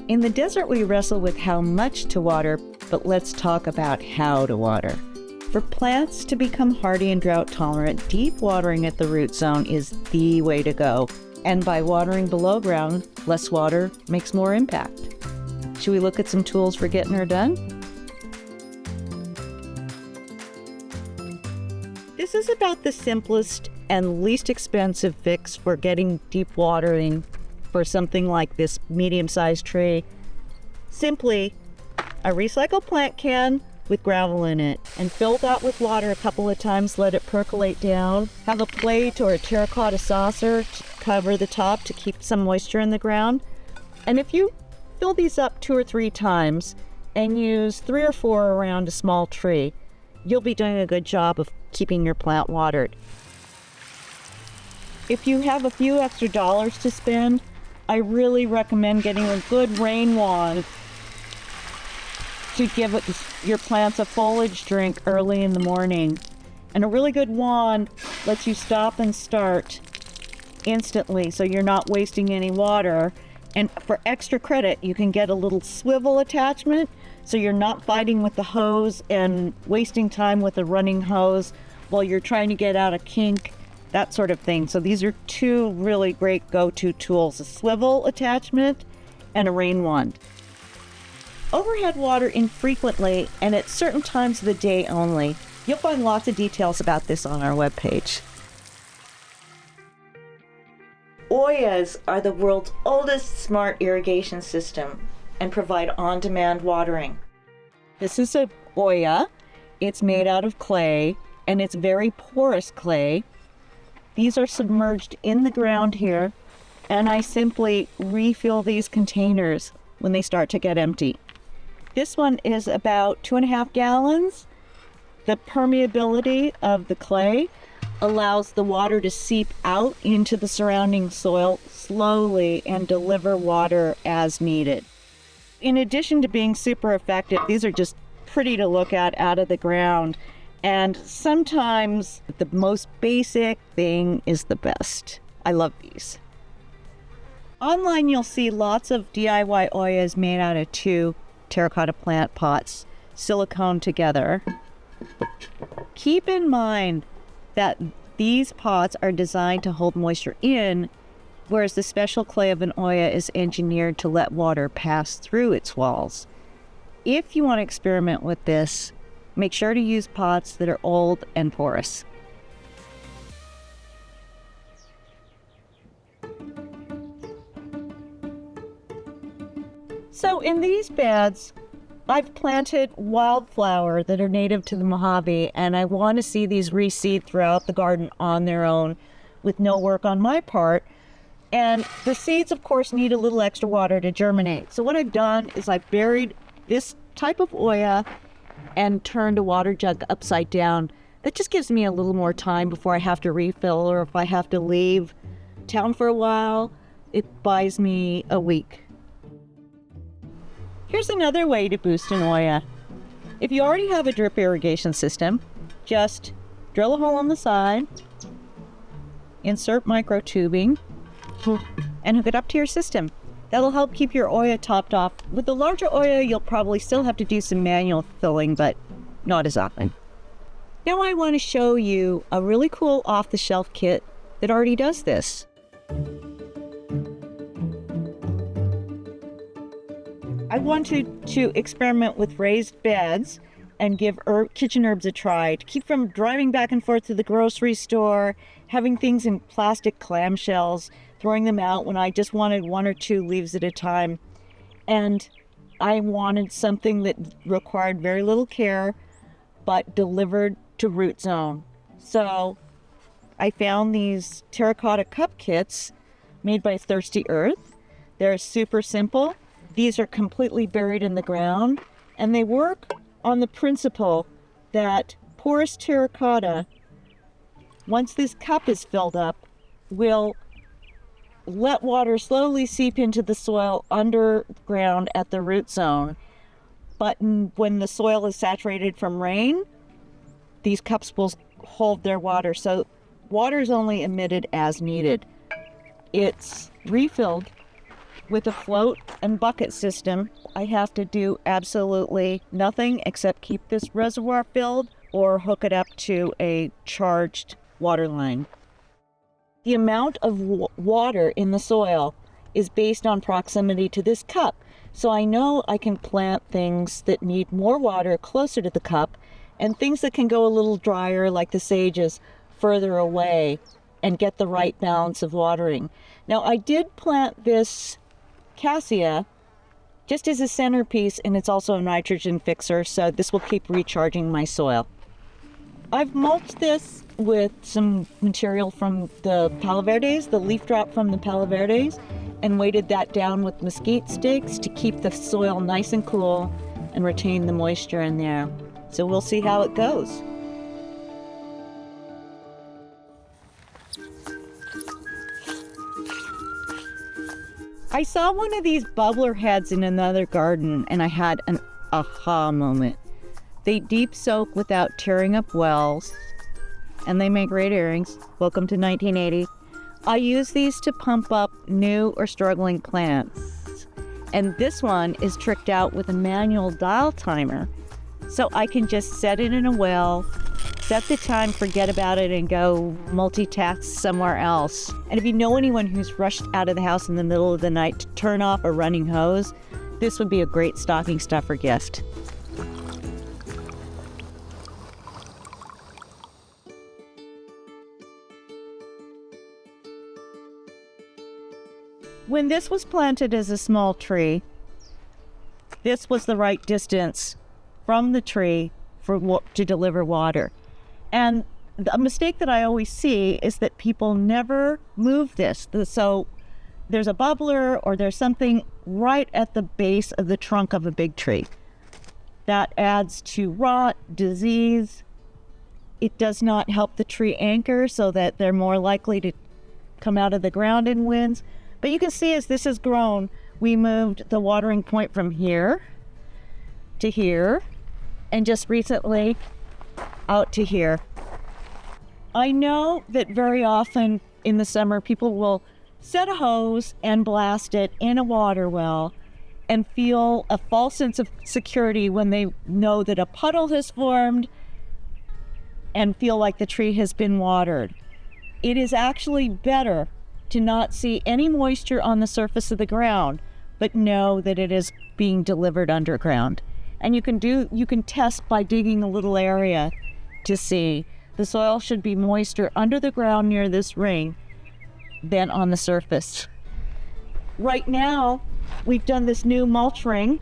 In the desert, we wrestle with how much to water, but let's talk about how to water. For plants to become hardy and drought tolerant, deep watering at the root zone is the way to go. And by watering below ground, less water makes more impact. Should we look at some tools for getting her done? This is about the simplest and least expensive fix for getting deep watering for something like this medium-sized tree. Simply a recycled plant can with gravel in it, and fill that with water a couple of times, let it percolate down. Have a plate or a terracotta saucer to cover the top to keep some moisture in the ground. And if you fill these up 2 or 3 times and use 3 or 4 around a small tree, you'll be doing a good job of keeping your plant watered. If you have a few extra dollars to spend, I really recommend getting a good rain wand to give your plants a foliage drink early in the morning. And a really good wand lets you stop and start instantly, so you're not wasting any water. And for extra credit, you can get a little swivel attachment, so you're not fighting with the hose and wasting time with a running hose while you're trying to get out a kink, that sort of thing. So these are 2 really great go-to tools, a swivel attachment and a rain wand. Overhead water infrequently and at certain times of the day only. You'll find lots of details about this on our webpage. Ollas are the world's oldest smart irrigation system and provide on-demand watering. This is a olla. It's made out of clay, and it's very porous clay. These are submerged in the ground here, and I simply refill these containers when they start to get empty. This one is about 2.5 gallons. The permeability of the clay allows the water to seep out into the surrounding soil slowly and deliver water as needed. In addition to being super effective, these are just pretty to look at out of the ground. And sometimes the most basic thing is the best. I love these. Online, you'll see lots of DIY ollas made out of 2 terracotta plant pots, silicone together. Keep in mind that these pots are designed to hold moisture in, whereas the special clay of an olla is engineered to let water pass through its walls. If you want to experiment with this, make sure to use pots that are old and porous. So in these beds, I've planted wildflower that are native to the Mojave, and I want to see these reseed throughout the garden on their own with no work on my part. And the seeds, of course, need a little extra water to germinate. So what I've done is I've buried this type of olla and turned a water jug upside down. That just gives me a little more time before I have to refill, or if I have to leave town for a while, it buys me a week. Here's another way to boost an olla. If you already have a drip irrigation system, just drill a hole on the side, insert micro tubing, and hook it up to your system. That'll help keep your olla topped off. With the larger olla, you'll probably still have to do some manual filling, but not as often. Now I want to show you a really cool off-the-shelf kit that already does this. I wanted to experiment with raised beds and give kitchen herbs a try to keep from driving back and forth to the grocery store, having things in plastic clamshells, throwing them out when I just wanted 1 or 2 leaves at a time. And I wanted something that required very little care, but delivered to root zone. So I found these terracotta cup kits made by Thirsty Earth. They're super simple. These are completely buried in the ground, and they work on the principle that porous terracotta, once this cup is filled up, will let water slowly seep into the soil underground at the root zone. But when the soil is saturated from rain, these cups will hold their water. So water is only emitted as needed. It's refilled With a float and bucket system, I have to do absolutely nothing except keep this reservoir filled or hook it up to a charged water line. The amount of water in the soil is based on proximity to this cup. So I know I can plant things that need more water closer to the cup and things that can go a little drier, like the sages, further away and get the right balance of watering. Now, I did plant this cassia just as a centerpiece, and it's also a nitrogen fixer, so this will keep recharging my soil. I've mulched this with some material from the palo verdes, the leaf drop from the palo verdes, and weighted that down with mesquite sticks to keep the soil nice and cool and retain the moisture in there. So we'll see how it goes. I saw one of these bubbler heads in another garden and I had an aha moment. They deep soak without tearing up wells, and they make great earrings. Welcome to 1980. I use these to pump up new or struggling plants. And this one is tricked out with a manual dial timer. So I can just set it in a well, set the time, forget about it, and go multitask somewhere else. And if you know anyone who's rushed out of the house in the middle of the night to turn off a running hose, this would be a great stocking stuffer gift. When this was planted as a small tree, this was the right distance from the tree to deliver water. And a mistake that I always see is that people never move this. So there's a bubbler or there's something right at the base of the trunk of a big tree. That adds to rot, disease. It does not help the tree anchor so that they're more likely to come out of the ground in winds. But you can see as this has grown, we moved the watering point from here to here, and just recently out to here. I know that very often in the summer, people will set a hose and blast it in a water well and feel a false sense of security when they know that a puddle has formed and feel like the tree has been watered. It is actually better to not see any moisture on the surface of the ground, but know that it is being delivered underground. And you can test by digging a little area to see the soil should be moister under the ground near this ring than on the surface. Right now, we've done this new mulch ring,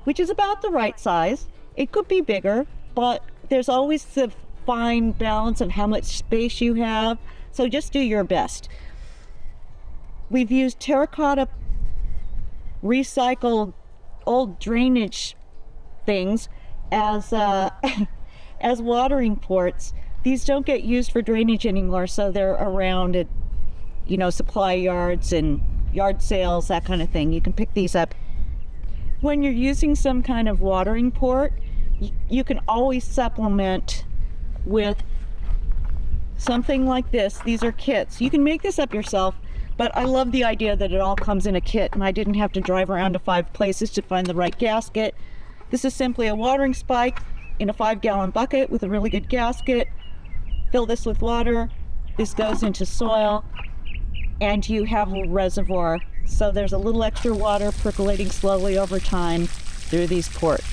which is about the right size. It could be bigger, but there's always the fine balance of how much space you have. So just do your best. We've used terracotta recycled old drainage things as as watering ports. These don't get used for drainage anymore, so they're around at, supply yards and yard sales, that kind of thing. You can pick these up. When you're using some kind of watering port, you can always supplement with something like this. These are kits. You can make this up yourself. But I love the idea that it all comes in a kit and I didn't have to drive around to 5 places to find the right gasket. This is simply a watering spike in a 5-gallon bucket with a really good gasket. Fill this with water. This goes into soil and you have a reservoir. So there's a little extra water percolating slowly over time through these ports.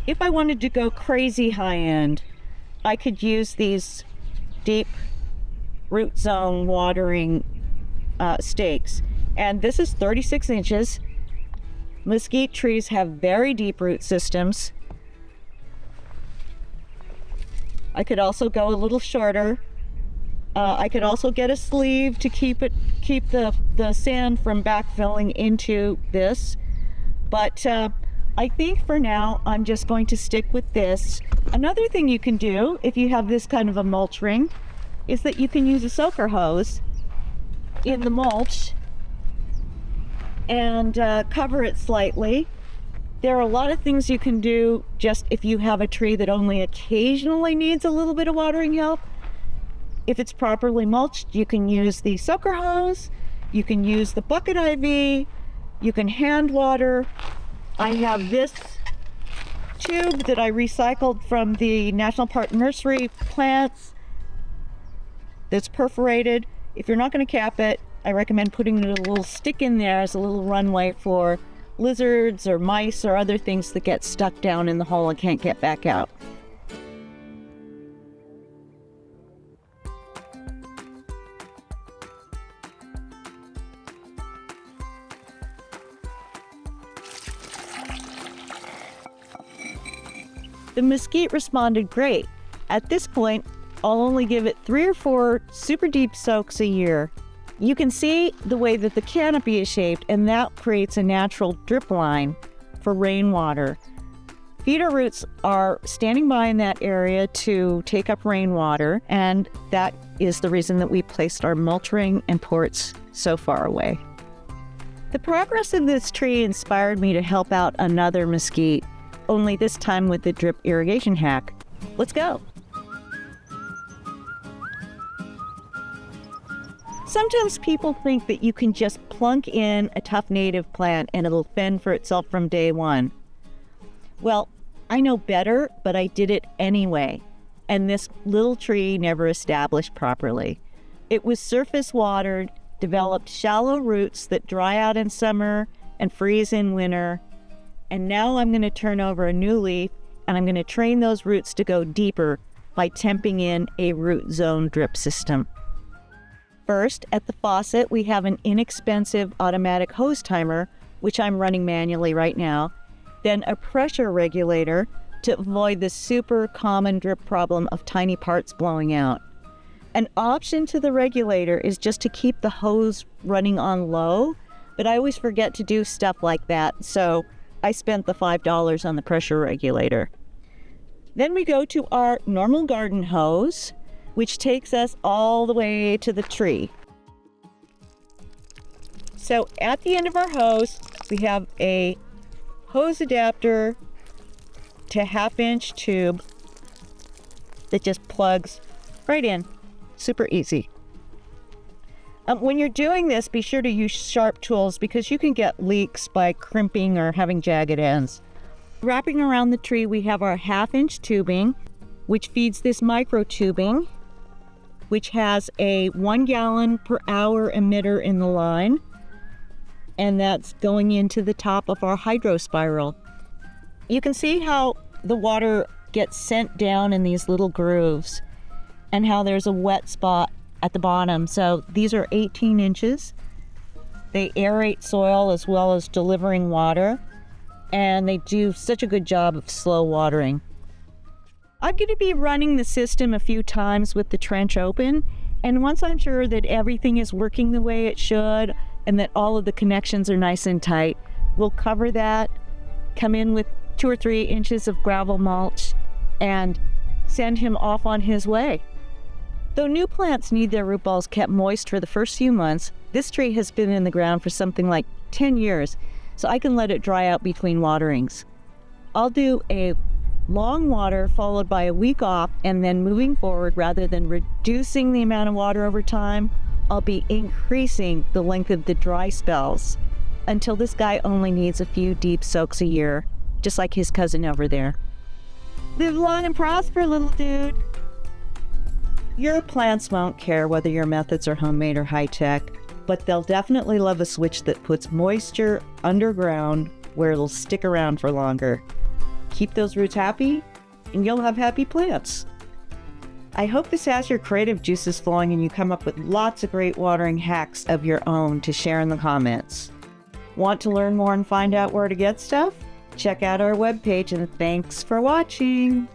If I wanted to go crazy high end, I could use these deep root zone watering stakes, and this is 36 inches. Mesquite trees have very deep root systems. I could also go a little shorter. I could also get a sleeve to keep the sand from backfilling into this, but I think for now I'm just going to stick with this. Another thing you can do if you have this kind of a mulch ring is that you can use a soaker hose in the mulch and cover it slightly. There are a lot of things you can do just if you have a tree that only occasionally needs a little bit of watering help. If it's properly mulched, you can use the soaker hose. You can use the bucket IV. You can hand water. I have this tube that I recycled from the National Park Nursery plants that's perforated. If you're not going to cap it, I recommend putting a little stick in there as a little runway for lizards or mice or other things that get stuck down in the hole and can't get back out. The mesquite responded great. At this point, I'll only give it 3 or 4 super deep soaks a year. You can see the way that the canopy is shaped, and that creates a natural drip line for rainwater. Feeder roots are standing by in that area to take up rainwater, and that is the reason that we placed our mulching and ports so far away. The progress of this tree inspired me to help out another mesquite, only this time with the drip irrigation hack. Let's go. Sometimes people think that you can just plunk in a tough native plant and it'll fend for itself from day one. Well, I know better, but I did it anyway. And this little tree never established properly. It was surface watered, developed shallow roots that dry out in summer and freeze in winter. And now I'm going to turn over a new leaf, and I'm going to train those roots to go deeper by temping in a root zone drip system. First, at the faucet, we have an inexpensive automatic hose timer, which I'm running manually right now, then a pressure regulator to avoid the super common drip problem of tiny parts blowing out. An option to the regulator is just to keep the hose running on low, but I always forget to do stuff like that, so I spent the $5 on the pressure regulator. Then we go to our normal garden hose, which takes us all the way to the tree. So at the end of our hose, we have a hose adapter to 1/2-inch tube that just plugs right in. Super easy. When you're doing this, be sure to use sharp tools because you can get leaks by crimping or having jagged ends. Wrapping around the tree, we have our 1/2-inch tubing, which feeds this micro tubing, which has a 1 gallon per hour emitter in the line, and that's going into the top of our hydro spiral. You can see how the water gets sent down in these little grooves and how there's a wet spot at the bottom. So these are 18 inches. They aerate soil as well as delivering water, and they do such a good job of slow watering. I'm going to be running the system a few times with the trench open, and once I'm sure that everything is working the way it should and that all of the connections are nice and tight, we'll cover that, come in with 2 or 3 inches of gravel mulch, and send him off on his way. Though new plants need their root balls kept moist for the first few months, this tree has been in the ground for something like 10 years, so I can let it dry out between waterings. I'll do a long water followed by a week off, and then moving forward, rather than reducing the amount of water over time, I'll be increasing the length of the dry spells until this guy only needs a few deep soaks a year, just like his cousin over there. Live long and prosper, little dude. Your plants won't care whether your methods are homemade or high-tech, but they'll definitely love a switch that puts moisture underground where it'll stick around for longer. Keep those roots happy, and you'll have happy plants. I hope this has your creative juices flowing and you come up with lots of great watering hacks of your own to share in the comments. Want to learn more and find out where to get stuff? Check out our webpage, and thanks for watching.